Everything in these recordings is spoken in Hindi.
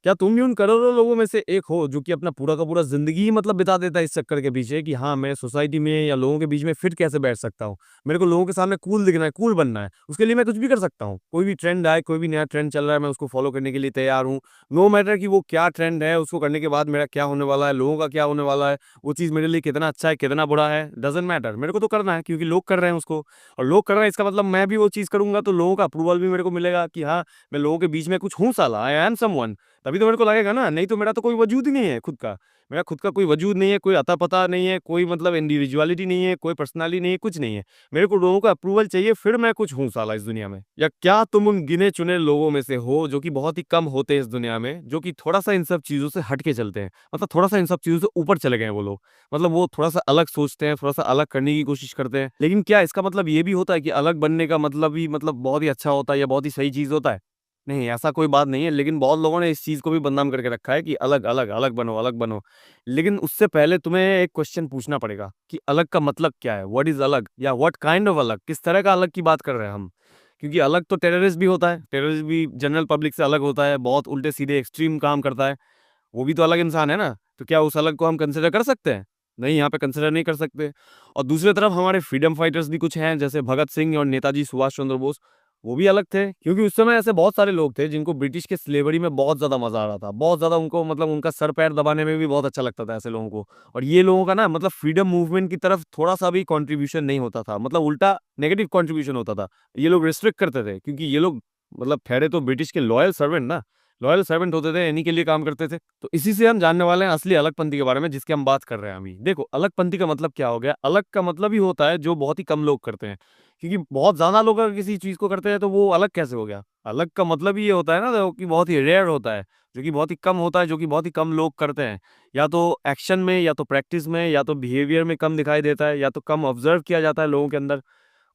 क्या तुम भी उन करोड़ों लोगों में से एक हो जो कि अपना पूरा का पूरा ज़िंदगी ही मतलब बिता देता है इस चक्कर के पीछे कि हाँ, मैं सोसाइटी में या लोगों के बीच में फिट कैसे बैठ सकता हूँ? मेरे को लोगों के सामने कूल दिखना है, कूल बनना है। उसके लिए मैं कुछ भी कर सकता हूँ। कोई भी ट्रेंड आए, कोई भी नया ट्रेंड चल रहा है, मैं उसको फ़ॉलो करने के लिए तैयार हूँ। नो मैटर कि वो क्या ट्रेंड है, उसको करने के बाद मेरा क्या होने वाला है, लोगों का क्या होने वाला है, वो चीज़ मेरे लिए कितना अच्छा है, कितना बुरा है, डज़न्ट मैटर। मेरे को तो करना है क्योंकि लोग कर रहे हैं उसको और लोग कर रहे हैं इसका मतलब मैं भी वो चीज़ करूँगा तो लोगों का अप्रूवल भी मेरे को मिलेगा कि हाँ, मैं लोगों के बीच में कुछ हूँ साला, आई एम समवन। तभी तो मेरे को लगेगा ना, नहीं तो मेरा तो कोई वजूद ही नहीं है खुद का। मेरा खुद का कोई वजूद नहीं है, कोई अता-पता नहीं है, कोई मतलब इंडिविजुअलिटी नहीं है, कोई पर्सनैलिटी नहीं है, कुछ नहीं है। मेरे को लोगों का अप्रूवल चाहिए फिर मैं कुछ हूँ साला इस दुनिया में। या क्या तुम उन गिने-चुने लोगों में से हो जो कि बहुत ही कम होते हैं इस दुनिया में, जो कि थोड़ा-सा इन सब चीज़ों से हट के चलते हैं। मतलब थोड़ा-सा इन सब चीज़ों से ऊपर चले गए हैं वो लोग। मतलब वो थोड़ा-सा अलग सोचते हैं, थोड़ा-सा अलग करने की कोशिश करते हैं। लेकिन क्या इसका मतलब ये भी होता है कि अलग बनने का मतलब ही मतलब बहुत ही अच्छा होता है या बहुत ही सही चीज़ होता है? नहीं, ऐसा कोई बात नहीं है, लेकिन बहुत लोगों ने इस चीज़ को भी बदनाम करके रखा है कि अलग-अलग, अलग बनो, अलग बनो। लेकिन उससे पहले तुम्हें एक क्वेश्चन पूछना पड़ेगा कि अलग का मतलब क्या है? व्हाट इज़ अलग? या व्हाट काइंड ऑफ अलग? किस तरह का अलग की बात कर रहे हैं हम? क्योंकि अलग तो टेररिस्ट भी होता है, टेररिस्ट भी जनरल पब्लिक से अलग होता है, बहुत उल्टे-सीधे एक्सट्रीम काम करता है, वो भी तो अलग इंसान है ना? तो क्या उस अलग को हम कंसिडर कर सकते हैं? नहीं, यहाँ पे कंसिडर नहीं कर सकते। और दूसरी तरफ हमारे फ्रीडम फाइटर्स भी कुछ हैं, जैसे भगत सिंह और नेताजी सुभाष चंद्र बोस, वो भी अलग थे क्योंकि उस समय ऐसे बहुत सारे लोग थे जिनको ब्रिटिश के स्लेवरी में बहुत ज़्यादा मज़ा आ रहा था। बहुत ज़्यादा उनको मतलब उनका सर-पैर दबाने में भी बहुत अच्छा लगता था ऐसे लोगों को। और ये लोगों का ना मतलब फ्रीडम मूवमेंट की तरफ थोड़ा-सा भी कंट्रीब्यूशन नहीं होता था, मतलब उल्टा नेगेटिव कंट्रीब्यूशन होता था। ये लोग रिस्ट्रिक्ट करते थे क्योंकि ये लोग मतलब ठहरे तो ब्रिटिश के लॉयल सर्वेंट ना, लॉयल सर्वेंट होते थे, इन्हीं के लिए काम करते थे। तो इसी से हम जानने वाले हैं असली अलगपंथी के बारे में जिसकी हम बात कर रहे हैं अभी। देखो, अलगपंथी का मतलब क्या हो गया? अलग का मतलब ही होता है जो बहुत ही कम लोग करते हैं। क्योंकि बहुत ज़्यादा लोग अगर किसी चीज़ को करते हैं तो वो अलग कैसे हो गया? अलग का मतलब ही ये होता है ना देखो कि बहुत ही रेयर होता है, जो कि बहुत ही कम होता है, जो कि बहुत ही कम लोग करते हैं। या तो एक्शन में, या तो प्रैक्टिस में, या तो बिहेवियर में कम दिखाई देता है, या तो कम ऑब्ज़र्व किया जाता है लोगों के अंदर।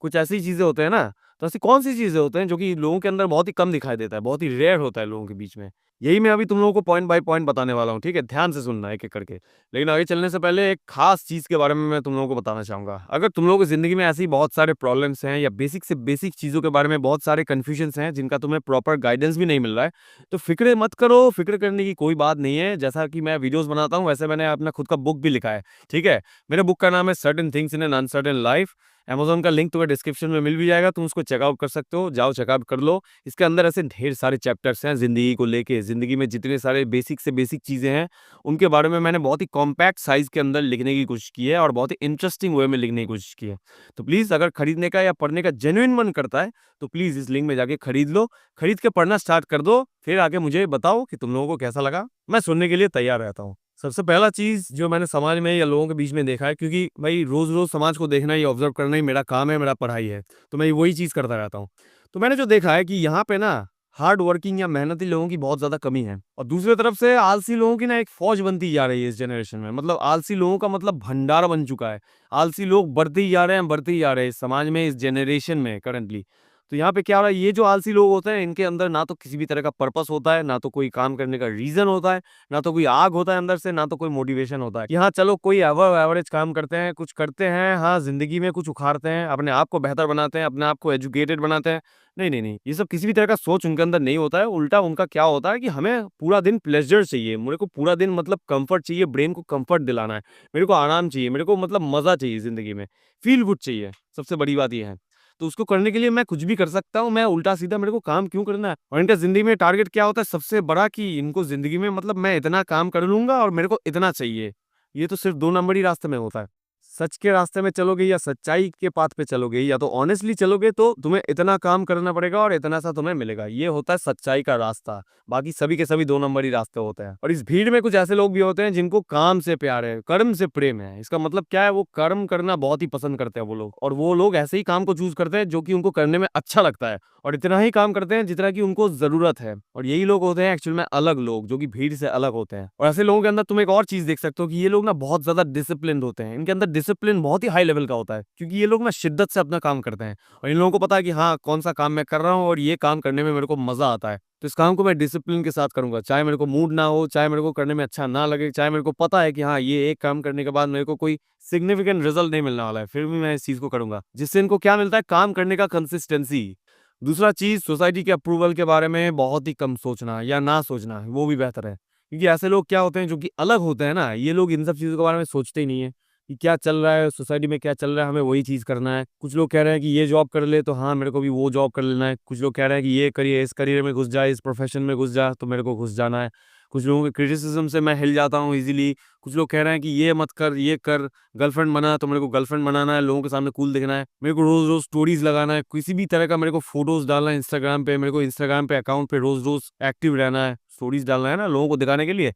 कुछ ऐसी चीज़ें होते हैं ना, तो ऐसी कौन-सी चीज़ें होते हैं जो कि लोगों के अंदर बहुत ही कम दिखाई देता है, बहुत ही रेयर होता है लोगों के बीच में। यही मैं अभी तुम लोगों को पॉइंट बाय पॉइंट बताने वाला हूँ, ठीक है? ध्यान से सुनना एक-एक करके। लेकिन आगे चलने से पहले एक ख़ास चीज़ के बारे में मैं तुम लोगों को बताना चाहूँगा। अगर तुम लोगों की ज़िंदगी में ऐसी बहुत सारे प्रॉब्लम्स हैं या बेसिक से बेसिक चीज़ों के बारे में बहुत सारे कन्फ्यूजन्स हैं, जिनका तुम्हें प्रॉपर गाइडेंस भी नहीं मिल रहा है, तो फ़िक्र मत करो, फ़िक्र करने की कोई बात नहीं है। जैसा कि मैं वीडियोज़ बनाता हूँ, वैसे मैंने अपना खुद का बुक भी लिखा है, ठीक है? मेरे बुक का नाम है certain things in an uncertain life. Amazon का लिंक तुम्हें डिस्क्रिप्शन में मिल भी जाएगा, तुम उसको चेकआउट कर सकते हो, जाओ चेकआउट कर लो। इसके अंदर ऐसे ढेर सारे चैप्टर्स हैं ज़िंदगी को लेके, ज़िंदगी में जितने सारे बेसिक से बेसिक चीज़ें हैं, उनके बारे में मैंने बहुत ही कॉम्पैक्ट साइज़ के अंदर लिखने की कोशिश की है और बहुत ही इंटरेस्टिंग वे में लिखने की कोशिश की है। तो प्लीज़ अगर खरीदने का या पढ़ने का जेन्युइन मन करता है, तो प्लीज़ इस लिंक में जाके खरीद लो, खरीद के पढ़ना स्टार्ट कर दो, फिर आके मुझे बताओ कि तुम लोगों को कैसा लगा, मैं सुनने के लिए तैयार रहता हूँ। सबसे पहला चीज़ जो मैंने समाज में या लोगों के बीच में देखा है क्योंकि भाई रोज़-रोज़ समाज को देखना या ऑब्ज़र्व करना ही मेरा काम है, मेरा पढ़ाई है। तो मैं वही चीज़ करता रहता हूँ। तो मैंने जो देखा है कि यहाँ पे ना हार्ड वर्किंग या मेहनती लोगों की बहुत ज़्यादा कमी है और दूसरी तरफ से आलसी लोगों की ना एक फ़ौज बनती जा रही है इस जनरेशन में। मतलब आलसी लोगों का मतलब भंडार बन चुका है। आलसी लोग बढ़ते ही जा रहे हैं, बढ़ते ही जा रहे हैं इस समाज में, इस जनरेशन में करंटली। तो यहाँ पे क्या हो रहा है, ये जो आलसी लोग होते हैं, इनके अंदर ना तो किसी भी तरह का पर्पस होता है, ना तो कोई काम करने का रीज़न होता है, ना तो कोई आग होता है अंदर से, ना तो कोई मोटिवेशन होता है कि हाँ, चलो कोई अबव एवरेज काम करते हैं, कुछ करते हैं, हाँ, ज़िंदगी में कुछ उखाड़ते हैं, अपने आप को बेहतर बनाते हैं, अपने आप को एजुकेटेड बनाते हैं। नहीं, नहीं, नहीं, ये सब किसी भी तरह का सोच उनके अंदर नहीं होता है, उल्टा उनका क्या होता है कि हमें पूरा दिन प्लेज़र चाहिए, मेरे को पूरा दिन मतलब कम्फ़र्ट चाहिए, ब्रेन को कम्फ़र्ट दिलाना है, मेरे को आराम चाहिए, मेरे को मतलब मज़ा चाहिए ज़िंदगी में, फ़ील गुड चाहिए, सबसे बड़ी बात ये है। तो उसको करने के लिए मैं कुछ भी कर सकता हूँ, मैं उल्टा-सीधा मेरे को काम क्यों करना है? और इनका ज़िंदगी में टारगेट क्या होता है सबसे बड़ा कि इनको ज़िंदगी में मतलब मैं इतना काम कर लूँगा और मेरे को इतना चाहिए। ये तो सिर्फ़ 2 नंबरी रास्ते में होता है। सच के रास्ते में चलोगे या सच्चाई के पाथ पे चलोगे या तो ऑनेस्टली चलोगे तो तुम्हें इतना काम करना पड़ेगा और इतना सा तुम्हें मिलेगा। ये होता है सच्चाई का रास्ता। बाकी सभी के सभी 2 नंबरी रास्ते होते हैं। और इस भीड़ में कुछ ऐसे लोग भी होते हैं जिनको काम से प्यार है, कर्म से प्रेम है। इसका मतलब क्या है, वो कर्म करना बहुत ही पसंद करते हैं वो लोग और वो लोग ऐसे ही काम को चूज़ करते हैं जो कि उनको करने में अच्छा लगता है और इतना ही काम करते हैं जितना कि उनको ज़रूरत है। और यही लोग होते हैं एक्चुअल में अलग लोग जो कि भीड़ से अलग होते हैं। और ऐसे लोगों के अंदर तुम एक और चीज़ देख सकते हो कि ये लोग ना बहुत ज़्यादा डिसिप्लिन्ड होते हैं। इनके अंदर डिसिप्लिन बहुत ही हाई लेवल का होता है क्योंकि ये लोग ना शिद्दत से अपना काम करते हैं और इन लोगों को पता है कि हाँ, कौन-सा काम मैं कर रहा हूँ और ये काम करने में मेरे को मज़ा आता है। तो इस काम को मैं डिसिप्लिन के साथ करूँगा, चाहे मेरे को मूड ना हो, चाहे मेरे को करने में अच्छा ना लगे, चाहे मेरे को पता है कि हाँ, ये एक काम करने के बाद मेरे को कोई सिग्निफिकेंट रिज़ल्ट नहीं मिलने वाला है, फिर भी मैं इस चीज़ को करूँगा। जिससे इनको क्या मिलता है, काम करने का कंसिस्टेंसी। दूसरा चीज़ सोसाइटी के अप्रूवल के बारे में बहुत ही कम सोचना या ना सोचना, वो भी बेहतर है। क्योंकि ऐसे लोग क्या होते हैं जो कि अलग होते हैं ना, ये लोग इन सब चीज़ों के बारे में सोचते ही नहीं है कि क्या चल रहा है सोसाइटी में, क्या चल रहा है, हमें वही चीज़ करना है। कुछ लोग कह रहे हैं कि ये जॉब कर ले तो हाँ, मेरे को भी वो जॉब कर लेना है। कुछ लोग कह रहे हैं कि ये करिए, इस करियर में घुस जा, इस प्रोफ़ेशन में घुस जा, तो मेरे को घुस जाना है। कुछ लोगों के क्रिटिसिज़्म से मैं हिल जाता हूँ ईज़िली। कुछ लोग कह रहे हैं कि ये मत कर, ये कर, गर्लफ्रेंड बना, तो मेरे को गर्लफ्रेंड बनाना है, लोगों के सामने कूल दिखना है। मेरे को रोज़-रोज़ स्टोरीज़ लगाना है, किसी भी तरह का मेरे को फ़ोटोज़ डालना है इंस्टाग्राम पे, मेरे को इंस्टाग्राम पे अकाउंट पे रोज़-रोज़ एक्टिव रहना है, स्टोरीज़ डालना है ना लोगों को दिखाने के लिए।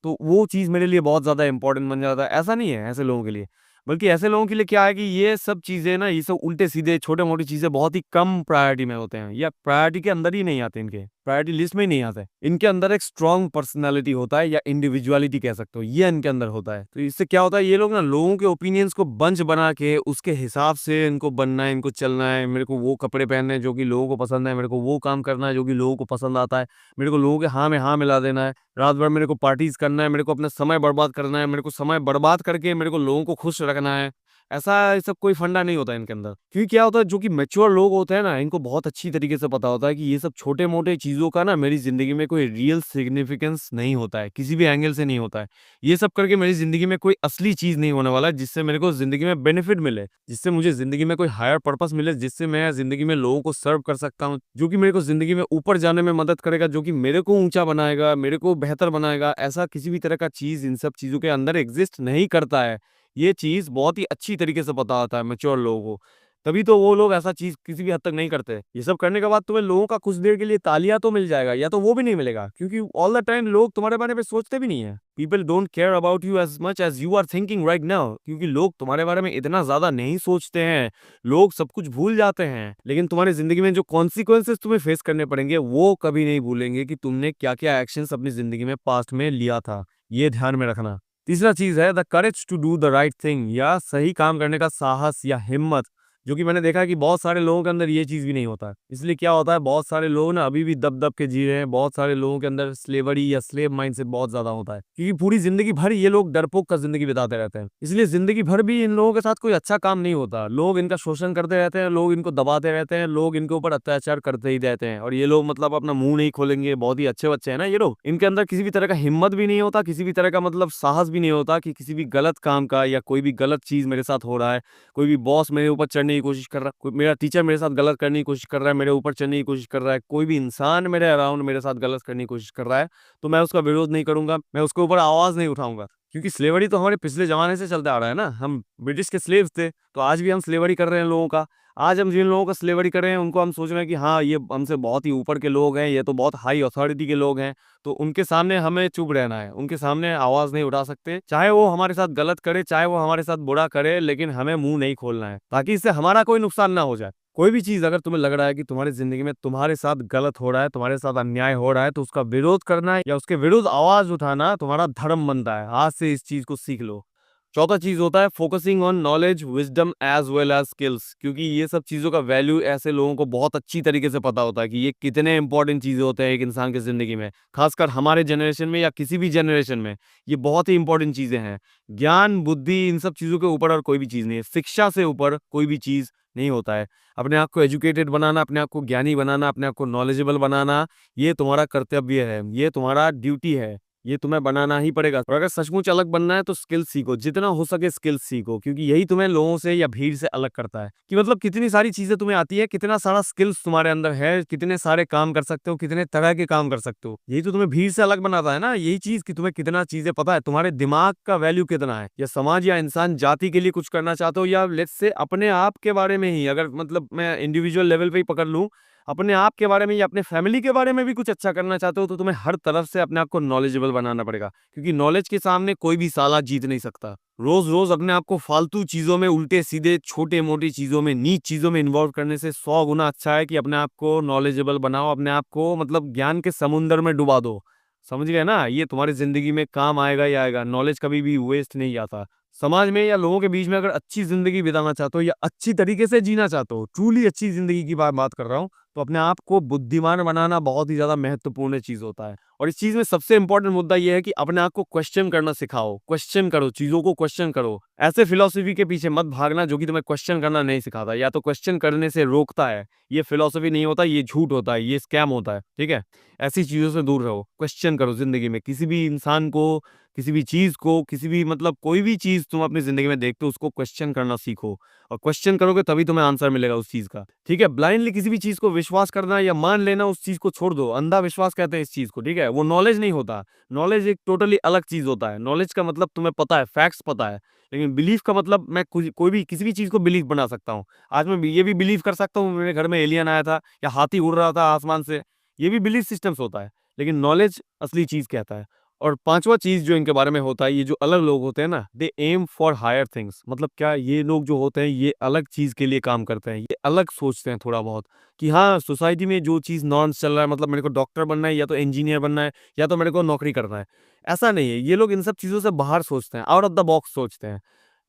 तो वो चीज़ मेरे लिए बहुत ज़्यादा इम्पोर्टेंट बन जाता है। ऐसा नहीं है ऐसे लोगों के लिए, बल्कि ऐसे लोगों के लिए क्या है कि ये सब चीज़ें ना, ये सब उल्टे-सीधे छोटे-मोटी चीज़ें बहुत ही कम प्रायोरिटी में होते हैं, या प्रायोरिटी के अंदर ही नहीं आते इनके, प्रायोरिटी लिस्ट में ही नहीं आते। इनके अंदर एक स्ट्रॉन्ग पर्सनैलिटी होता है या इंडिविजुअलिटी कह सकते हो, ये इनके अंदर होता है। तो इससे क्या होता है, ये लोग ना लोगों के ओपिनियंस को बंच बना के उसके हिसाब से इनको बनना है, इनको चलना है। मेरे को वो कपड़े पहनने हैं जो कि लोगों को पसंद है, मेरे को वो काम करना है जो कि लोगों को पसंद आता है, मेरे को लोगों के हाँ में हाँ मिला देना है। रात भर मेरे को पार्टीज़ करना है, मेरे को अपना समय बर्बाद करना है, मेरे को समय बर्बाद करके मेरे को लोगों को खुश रखना है। ऐसा ये सब कोई फंडा नहीं होता इनके अंदर। क्योंकि क्या होता है, जो कि मैच्योर लोग होते हैं ना, इनको बहुत अच्छी तरीके से पता होता है कि ये सब छोटे-मोटे चीज़ों का ना मेरी ज़िंदगी में कोई रियल सिग्निफिकेंस नहीं होता है, किसी भी एंगल से नहीं होता है। ये सब करके मेरी ज़िंदगी में कोई असली चीज़ नहीं होने वाला है, जिससे मेरे को ज़िंदगी में बेनिफिट मिले, जिससे मुझे ज़िंदगी में कोई हायर पर्पस मिले, जिससे मैं ज़िंदगी में लोगों को सर्व कर सकता हूँ, जो कि मेरे को ज़िंदगी में ऊपर जाने में मदद करेगा, जो कि मेरे को ऊँचा बनाएगा, मेरे को बेहतर बनाएगा। ऐसा किसी भी तरह का चीज़ इन सब चीज़ों के अंदर एग्ज़िस्ट नहीं करता है। ये चीज़ बहुत ही अच्छी तरीके से पता होता है मैच्योर लोगों को। तभी तो वो लोग ऐसा चीज़ किसी भी हद तक नहीं करते। ये सब करने के बाद तुम्हें लोगों का कुछ देर के लिए तालियाँ तो मिल जाएगा, या तो वो भी नहीं मिलेगा, क्योंकि ऑल द टाइम लोग तुम्हारे बारे में सोचते भी नहीं है। People don't care about you as much as you are thinking right now, क्योंकि लोग तुम्हारे बारे में इतना ज़्यादा नहीं सोचते हैं। लोग सब कुछ भूल जाते हैं, लेकिन तुम्हारी ज़िंदगी में जो कॉन्सिक्वेंसेज़ तुम्हें फेस करने पड़ेंगे, वो कभी नहीं भूलेंगे कि तुमने क्या-क्या एक्शंस अपनी ज़िंदगी में पास्ट में लिया था। ये ध्यान में रखना। तीसरा चीज़ है the courage to do the right thing, या सही काम करने का साहस या हिम्मत, जो कि मैंने देखा है कि बहुत सारे लोगों के अंदर ये चीज़ भी नहीं होता है। इसलिए क्या होता है, बहुत सारे लोग ना अभी भी दब-दब के जी रहे हैं, बहुत सारे लोगों के अंदर स्लेवरी या स्लेव माइंडसेट बहुत ज़्यादा होता है। क्योंकि पूरी ज़िंदगी भर ये लोग डरपोक का ज़िंदगी बिताते रहते हैं। इसलिए ज़िंदगी भर भी इन लोगों के साथ कोई अच्छा काम नहीं होता। लोग इनका शोषण करते रहते हैं, लोग इनको दबाते रहते हैं, लोग इनके ऊपर अत्याचार करते ही रहते हैं, और ये लोग मतलब अपना मुँह नहीं खोलेंगे। बहुत ही अच्छे बच्चे हैं ना ये लोग। इनके अंदर किसी भी तरह का हिम्मत भी नहीं होता, किसी भी तरह का मतलब साहस भी नहीं होता कि किसी भी गलत काम का या कोई भी गलत चीज़ मेरे साथ हो रहा है, कोई भी बॉस मेरे ऊपर चढ़ने की कोशिश कर रहा है, कोई मेरा टीचर मेरे साथ गलत करने की कोशिश कर रहा है, मेरे ऊपर चढ़ने की कोशिश कर रहा है, कोई भी इंसान मेरे अराउंड मेरे साथ गलत करने की कोशिश कर रहा है, तो मैं उसका विरोध नहीं करूँगा, मैं उसके ऊपर आवाज़ नहीं उठाऊँगा। क्योंकि स्लेवरी तो हमारे पिछले ज़माने से चलता आ रहा है ना, हम ब्रिटिश के स्लेव्स थे, तो आज भी हम स्लेवरी कर रहे हैं लोगों का। आज हम जिन लोगों का स्लेवरी कर रहे हैं, उनको हम सोच रहे हैं कि हाँ, ये हमसे बहुत ही ऊपर के लोग हैं, ये तो बहुत हाई अथॉरिटी के लोग हैं, तो उनके सामने हमें चुप रहना है, उनके सामने आवाज़ नहीं उठा सकते। चाहे वो हमारे साथ गलत करे, चाहे वो हमारे साथ बुरा करे, लेकिन हमें मुँह नहीं खोलना है, ताकि इससे हमारा कोई नुकसान ना हो जाए। कोई भी चीज़ अगर तुम्हें लग रहा है कि तुम्हारी ज़िंदगी में तुम्हारे साथ गलत हो रहा है, तुम्हारे साथ अन्याय हो रहा है, तो उसका विरोध करना या उसके विरुद्ध आवाज़ उठाना तुम्हारा धर्म बनता है। आज से इस चीज़ को सीख लो। चौथा चीज़ होता है focusing on knowledge, wisdom as well as skills, क्योंकि ये सब चीज़ों का वैल्यू ऐसे लोगों को बहुत अच्छी तरीके से पता होता है कि ये कितने इंपॉर्टेंट चीज़ें होते हैं एक इंसान की ज़िंदगी में। ख़ासकर हमारे जनरेशन में या किसी भी जनरेशन में, ये बहुत ही इंपॉर्टेंट चीज़ें हैं। ज्ञान, बुद्धि, इन सब चीज़ों के ऊपर और कोई भी चीज़ नहीं है। शिक्षा से ऊपर कोई भी चीज़ नहीं होता है। अपने आप को एजुकेटेड बनाना, अपने आप को ज्ञानी बनाना, अपने आप को नॉलेजेबल बनाना, ये तुम्हारा कर्तव्य है, ये तुम्हारा ड्यूटी है। ये तुम्हें बनाना ही पड़ेगा, और अगर सचमुच अलग बनना है तो स्किल सीखो, जितना हो सके स्किल सीखो, क्योंकि यही तुम्हें लोगों से या भीड़ से अलग करता है। कि मतलब कितनी सारी चीजें तुम्हें आती है, कितना सारा स्किल्स तुम्हारे अंदर है, कितने सारे काम कर सकते हो, कितने तरह के काम कर सकते हो। यही तो तुम्हें भीड़ से अलग बनाता है ना, यही चीज कि तुम्हें कितना चीजें पता है, तुम्हारे दिमाग का वैल्यू कितना है, या समाज या इंसान जाति के लिए कुछ करना चाहते हो, या लेट्स से अपने आप के बारे में ही, अगर मतलब मैं इंडिविजुअल लेवल पे ही पकड़ लूं, अपने आप के बारे में या अपने फैमिली के बारे में भी कुछ अच्छा करना चाहते हो, तो तुम्हें हर तरफ से अपने आप को नॉलेजेबल बनाना पड़ेगा, क्योंकि नॉलेज के सामने कोई भी साला जीत नहीं सकता। रोज रोज अपने आप को फालतू चीजों में, उल्टे सीधे छोटे मोटी चीजों में, नीच चीजों में इन्वॉल्व करने से 100 गुना अच्छा है कि अपने आप को नॉलेजेबल बनाओ, अपने आप को मतलब ज्ञान के समुंदर में डुबा दो। समझ गए ना, ये तुम्हारी जिंदगी में काम आएगा ही आएगा। नॉलेज कभी भी वेस्ट नहीं जाता। समाज में या लोगों के बीच में अगर अच्छी जिंदगी बिताना चाहते हो या अच्छी तरीके से जीना चाहते हो, ट्रूली अच्छी जिंदगी की बात कर रहा हूँ, तो अपने आप को बुद्धिमान बनाना बहुत ही ज्यादा महत्वपूर्ण चीज होता है। और इस चीज़ में सबसे इम्पोर्टेंट मुद्दा ये है कि अपने आप को क्वेश्चन करना सिखाओ, क्वेश्चन करो, चीज़ों को क्वेश्चन करो। ऐसे फिलॉसफी के पीछे मत भागना जो कि तुम्हें क्वेश्चन करना नहीं सिखाता या तो क्वेश्चन करने से रोकता है। ये फिलॉसफी नहीं होता, ये झूठ होता है, ये स्कैम होता है, ठीक है? ऐसी चीज़ों से दूर रहो, क्वेश्चन करो ज़िंदगी में। किसी भी इंसान को, किसी भी चीज़ को, किसी भी मतलब कोई भी चीज़ तुम अपनी ज़िंदगी में देखते हो, उसको क्वेश्चन करना सीखो और क्वेश्चन करोगे तभी तुम्हें आंसर मिलेगा उस चीज़ का, ठीक है? ब्लाइंडली किसी भी चीज़ को विश्वास करना या मान लेना, उस चीज़ को छोड़ दो। अंधा विश्वास कहते हैं इस चीज़ को, ठीक है? वो नॉलेज नहीं होता। नॉलेज एक टोटली अलग चीज़ होता है। नॉलेज का मतलब तुम्हें पता है, फैक्ट्स पता है। लेकिन बिलीफ का मतलब मैं कोई भी किसी भी चीज़ को बिलीव बना सकता हूँ। आज मैं ये भी बिलीव कर सकता हूँ मेरे घर में एलियन आया था या हाथी उड़ रहा था आसमान से। ये भी बिलीफ सिस्टम्स होता है। लेकिन नॉलेज असली चीज़ कहता है। और पाँचवाँ चीज़ जो इनके बारे में होता है, ये जो अलग लोग होते हैं ना, दे एम फॉर हायर थिंग्स। मतलब क्या, ये लोग जो होते हैं ये अलग चीज़ के लिए काम करते हैं। ये अलग सोचते हैं थोड़ा बहुत कि हाँ, सोसाइटी में जो चीज़ नॉर्म्स चल रहा है, मतलब मेरे को डॉक्टर बनना है या तो इंजीनियर बनना है या तो मेरे को नौकरी करना है। ऐसा नहीं है, ये लोग इन सब चीज़ों से बाहर सोचते हैं, आउट ऑफ द बॉक्स सोचते हैं।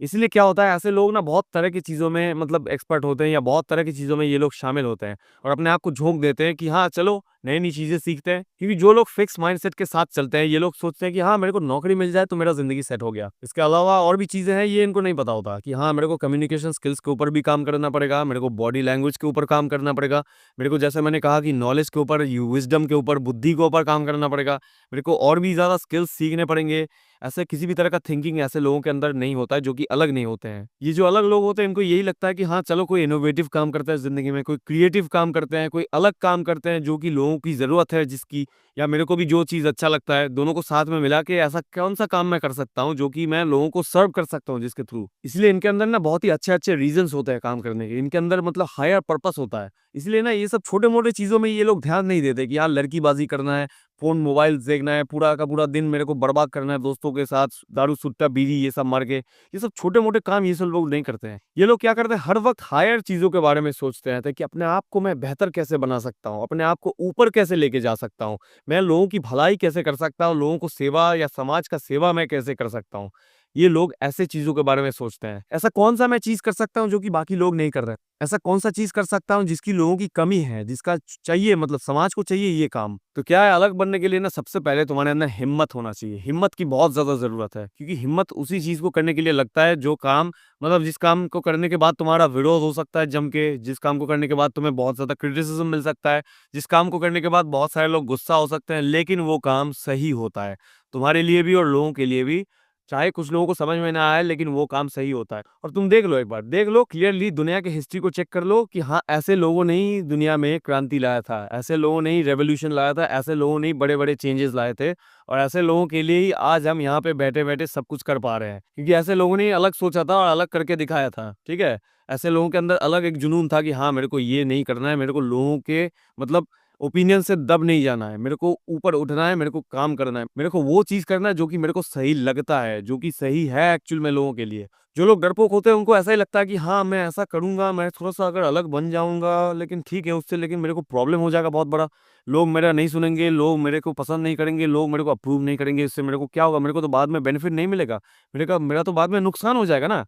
इसलिए क्या होता है, ऐसे लोग ना बहुत तरह की चीज़ों में मतलब एक्सपर्ट होते हैं या बहुत तरह की चीज़ों में ये लोग शामिल होते हैं और अपने आप को झोंक देते हैं कि हाँ, चलो नई-नई चीज़ें सीखते हैं। क्योंकि जो लोग फिक्स माइंडसेट के साथ चलते हैं, ये लोग सोचते हैं कि हाँ, मेरे को नौकरी मिल जाए तो मेरा ज़िंदगी सेट हो गया। इसके अलावा और भी चीज़ें हैं, ये इनको नहीं पता होता कि हाँ, मेरे को कम्युनिकेशन स्किल्स के ऊपर भी काम करना पड़ेगा, मेरे को बॉडी लैंग्वेज के ऊपर काम करना पड़ेगा, मेरे को जैसे मैंने कहा कि नॉलेज के ऊपर, विज़डम के ऊपर, बुद्धि के ऊपर काम करना पड़ेगा, मेरे को और भी ज़्यादा स्किल्स सीखने पड़ेंगे। ऐसे किसी भी तरह का थिंकिंग ऐसे लोगों के अंदर नहीं होता है जो कि अलग नहीं होते हैं। ये जो अलग लोग होते हैं, इनको यही लगता है कि हाँ, चलो कोई इनोवेटिव काम करता है ज़िंदगी में, कोई क्रिएटिव काम करते हैं, कोई अलग काम करते हैं जो कि लोगों की ज़रूरत है जिसकी, या मेरे को भी जो चीज़ अच्छा लगता है, दोनों को साथ में मिला के ऐसा कौन-सा काम मैं कर सकता हूँ जो कि मैं लोगों को सर्व कर सकता हूँ जिसके थ्रू। इसलिए इनके अंदर ना बहुत ही अच्छे-अच्छे रीज़न्स होते हैं काम करने के। इनके अंदर मतलब हायर पर्पस होता है। इसलिए ना ये सब छोटे-मोटे चीज़ों में ये लोग ध्यान नहीं देते कि यार लड़कीबाज़ी करना है, फ़ोन मोबाइल देखना है, पूरा का पूरा दिन मेरे को बर्बाद करना है दोस्तों के साथ, दारू, सुट्टा, बीड़ी ये सब मार के। ये सब छोटे-मोटे काम ये सब लोग नहीं करते हैं। ये लोग क्या करते हैं, हर वक़्त हायर चीज़ों के बारे में सोचते रहते हैं कि अपने आप को मैं बेहतर कैसे बना सकता हूँ, अपने आप को ऊपर कैसे लेके जा सकता हूँ, मैं लोगों की भलाई कैसे कर सकता हूँ, लोगों को सेवा या समाज का सेवा मैं कैसे कर सकता हूँ। ये लोग ऐसे चीज़ों के बारे में सोचते हैं। ऐसा कौन-सा मैं चीज़ कर सकता हूँ जो कि बाकी लोग नहीं कर रहे हैं? ऐसा कौन-सा चीज़ कर सकता हूँ जिसकी लोगों की कमी है, जिसका चाहिए मतलब समाज को चाहिए ये काम? तो क्या है, अलग बनने के लिए ना सबसे पहले तुम्हारे अंदर हिम्मत होना चाहिए। हिम्मत की बहुत ज़्यादा ज़रूरत है, क्योंकि हिम्मत उसी चीज़ को करने के लिए लगता है जो काम, मतलब जिस काम को करने के बाद तुम्हारा विरोध हो सकता है जम के, जिस काम को करने के बाद तुम्हें बहुत ज़्यादा क्रिटिसिज़्म मिल सकता है, जिस काम को करने के बाद बहुत सारे लोग गुस्सा हो सकते हैं, लेकिन वो काम सही होता है। तुम्हारे लिए भी और लोगों के लिए भी। चाहे कुछ लोगों को समझ में ना आए, लेकिन वो काम सही होता है। और तुम देख लो, एक बार देख लो क्लियरली, दुनिया की हिस्ट्री को चेक कर लो कि हाँ, ऐसे लोगों ने ही दुनिया में क्रांति लाया था, ऐसे लोगों ने ही रेवोल्यूशन लाया था, ऐसे लोगों ने ही बड़े-बड़े चेंजेस लाए थे और ऐसे लोगों के लिए ही आज हम यहाँ पे बैठे-बैठे सब कुछ कर पा रहे हैं। क्योंकि ऐसे लोगों ने ही अलग सोचा था और अलग करके दिखाया था, ठीक है? ऐसे लोगों के अंदर अलग एक जुनून था कि हाँ, मेरे को ये नहीं करना है, मेरे को लोगों के मतलब ओपिनियन से दब नहीं जाना है, मेरे को ऊपर उठना है, मेरे को काम करना है, मेरे को वो चीज़ करना है जो कि मेरे को सही लगता है, जो कि सही है एक्चुअल में लोगों के लिए। जो लोग डरपोक होते हैं उनको ऐसा ही लगता है कि हाँ, मैं ऐसा करूँगा, मैं थोड़ा-सा अगर अलग बन जाऊँगा, लेकिन ठीक है उससे, लेकिन मेरे को प्रॉब्लम हो जाएगा बहुत बड़ा। लोग मेरा नहीं सुनेंगे, लोग मेरे को पसंद नहीं करेंगे, लोग मेरे को अप्रूव नहीं करेंगे, इससे मेरे को क्या होगा? मेरे को तो बाद में बेनिफिट नहीं मिलेगा। मेरा तो बाद में नुकसान हो जाएगा ना।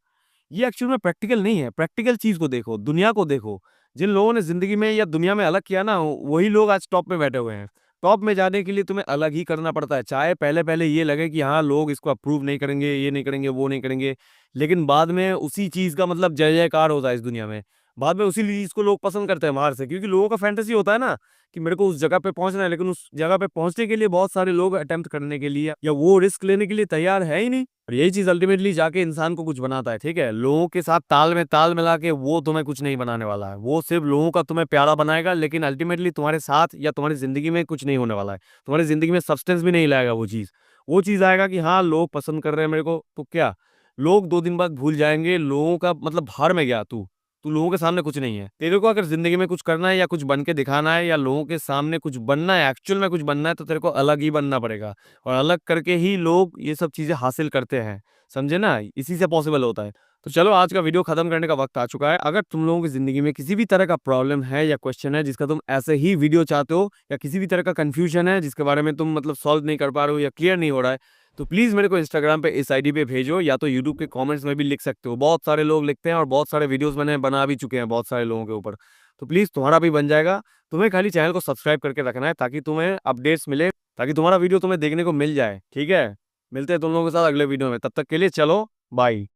ये एक्चुअल में प्रैक्टिकल नहीं है। प्रैक्टिकल चीज़ को देखो, दुनिया को देखो। जिन लोगों ने ज़िंदगी में या दुनिया में अलग किया ना, वही लोग आज टॉप में बैठे हुए हैं। टॉप में जाने के लिए तुम्हें अलग ही करना पड़ता है। चाहे पहले-पहले ये लगे कि हाँ, लोग इसको अप्रूव नहीं करेंगे, ये नहीं करेंगे, वो नहीं करेंगे। लेकिन बाद में उसी चीज़ का मतलब जय-जयकार होता है इस दुनिया में। बाद में उसी चीज़ को लोग पसंद करते हैं बाहर से, क्योंकि लोगों का फैंटेसी होता है ना कि मेरे को उस जगह पे पहुँचना है, लेकिन उस जगह पे पहुँचने के लिए बहुत सारे लोग अटेम्प्ट करने के लिए या वो रिस्क लेने के लिए तैयार है ही नहीं। और यही चीज़ अल्टीमेटली जाके इंसान को कुछ बनाता है, ठीक है? लोगों के साथ ताल में ताल मिला के वो तुम्हें कुछ नहीं बनाने वाला है। वो सिर्फ़ लोगों का तुम्हें प्यारा बनाएगा, लेकिन अल्टीमेटली तुम्हारे साथ या तुम्हारी ज़िंदगी में कुछ नहीं होने वाला है। तुम्हारी ज़िंदगी में सब्सटेंस भी नहीं लाएगा वो चीज़। वो चीज़ आएगा कि हाँ, लोग पसंद कर रहे हैं मेरे को, तो क्या? लोग 2 दिन बाद भूल जाएँगे, लोगों का मतलब भाड़ में गया तू। तू लोगों के सामने कुछ नहीं है। तेरे को अगर ज़िंदगी में कुछ करना है या कुछ बन के दिखाना है या लोगों के सामने कुछ बनना है, एक्चुअल में कुछ बनना है, तो तेरे को अलग ही बनना पड़ेगा और अलग करके ही लोग ये सब चीज़ें हासिल करते हैं। समझे ना? इसी से पॉसिबल होता है। तो चलो, आज का वीडियो खत्म करने का वक़्त आ चुका है। अगर तुम लोगों की ज़िंदगी में किसी भी तरह का प्रॉब्लम है या क्वेश्चन है जिसका तुम ऐसे ही वीडियो चाहते हो, या किसी भी तरह का कन्फ्यूजन है जिसके बारे में तुम मतलब सॉल्व नहीं कर पा रहे हो या क्लियर नहीं हो रहा है, तो प्लीज़ मेरे को इंस्टाग्राम पे इस आईडी पे भेजो, या तो यूट्यूब के कमेंट्स में भी लिख सकते हो। बहुत सारे लोग लिखते हैं और बहुत सारे वीडियोज़ मैंने बना भी चुके हैं बहुत सारे लोगों के ऊपर। तो प्लीज़ तुम्हारा भी बन जाएगा। तुम्हें खाली चैनल को सब्सक्राइब करके रखना है ताकि तुम्हें अपडेट्स मिले। ताकि तुम्हारा वीडियो तुम्हें देखने को मिल जाए, ठीक है? मिलते हैं तुम लोगों के साथ अगले वीडियो में, तब तक के लिए चलो बाय।